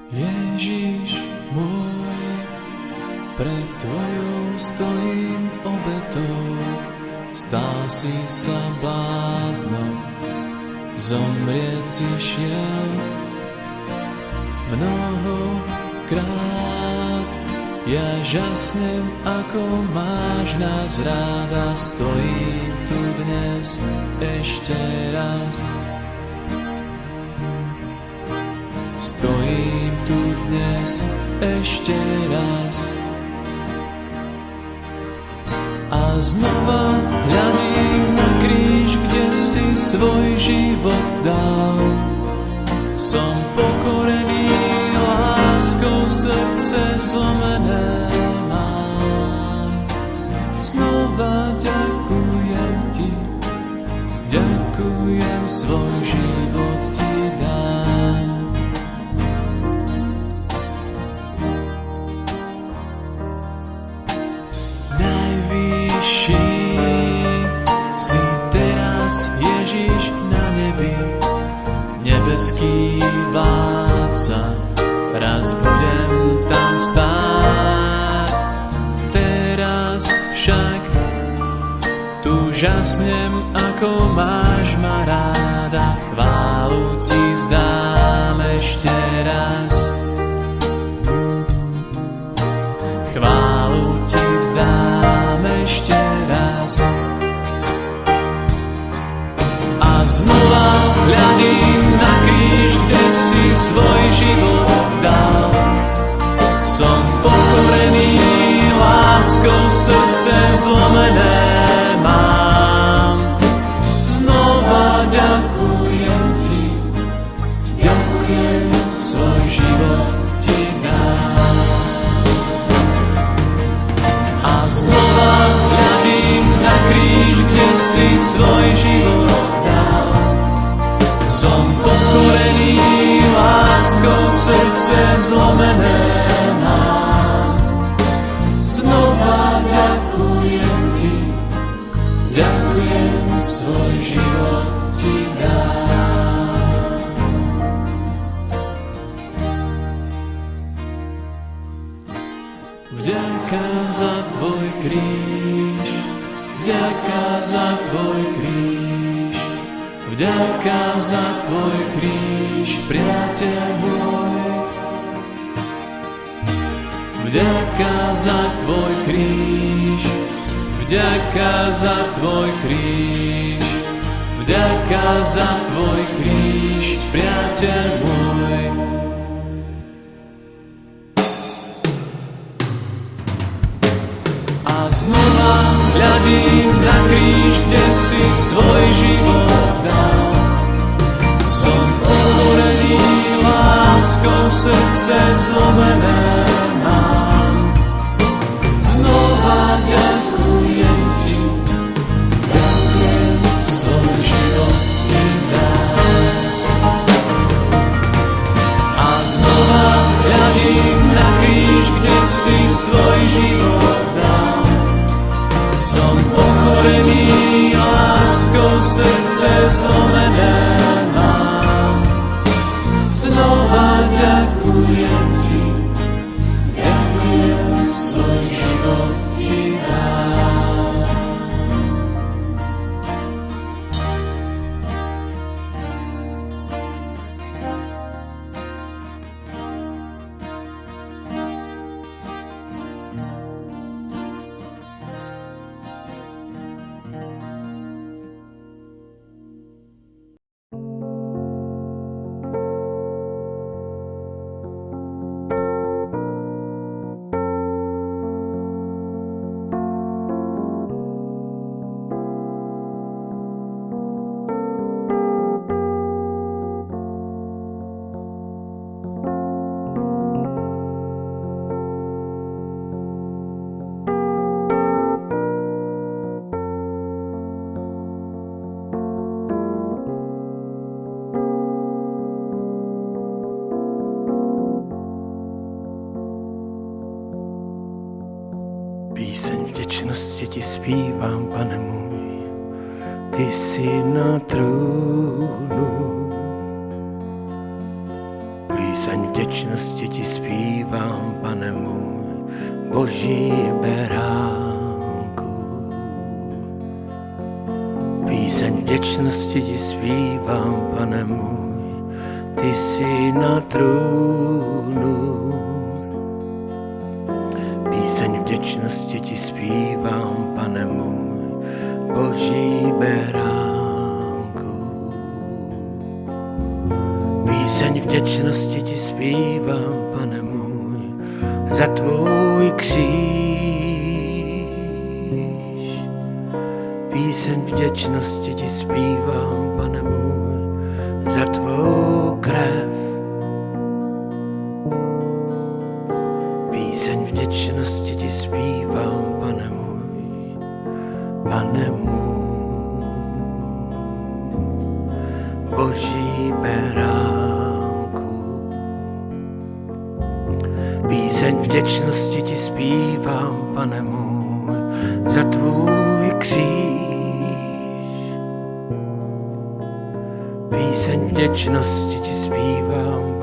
Ježiš môj, pred tvojou stojím obetou, stal si sa bláznom, zomrieť si šiel. Mnohokrát ja žasnem, ako máš nás ráda, stojím tu dnes ešte raz. Stojím tu dnes ešte raz a znova hľadím na kríž, kde si svoj život dal. Som pokorený láskou, srdce zlomené mám. Znova ďakujem ti, ďakujem, svoj život ti dám. Najvyšší si teraz, Ježiš, na nebi, nebeský vládca, raz budem tam stáť. Teraz však tu žasnem, ako máš ma ráda, chválu ti vzdám ešte raz. Chválu ti vzdám ešte raz. A znova hľadím na kríž, kde si svoj život dal. Som pokorený láskou, srdce zlomené mám. Znova ďakujem ti, ďakujem, svoj život ti dám. A znova hľadím na kríž, kde si svoj život dal. Som pokorený láskou, srdce zlomené mám. Znova ďakujem ti, ďakujem, svoj život ti dám. Vďaka za tvoj kríž, vďaka za tvoj kríž, vďaka za tvoj kríž, priateľ môj. Vďaka za tvoj kríž, vďaka za tvoj kríž, vďaka za tvoj kríž, priateľ môj. A znova hľadím na kríž, kde si svoj život dal. Som pokorený láskou, srdce zlomené mám. Znova ďakujem ti, ďakujem, svoj život ti dám. A znova hľadím na kríž, kde si svoj život dal. Som pokorený láskou, srdce zlomené mám. Znova ďakujem ti, ďakujem, svoj život ti dám. Píseň vděčnosti ti zpívám, Pane můj. ty jsi na trůnu. Píseň vděčnosti ti zpívám, Pane můj, Boží beránku. Píseň vděčnosti ti zpívám, Pane můj, ty jsi na trůnu. Píseň vděčnosti ti zpívám, Pane můj, Boží beránku. Píseň vděčnosti ti zpívám, Pane můj, za tvůj kříž. Píseň vděčnosti ti zpívám, Pane můj, za tvou krev. Píseň vděčnosti ti zpívám, Pane můj, Pane můj, Boží beránku. Píseň vděčnosti ti zpívám, Pane můj, za tvůj kříž. Píseň vděčnosti ti zpívám,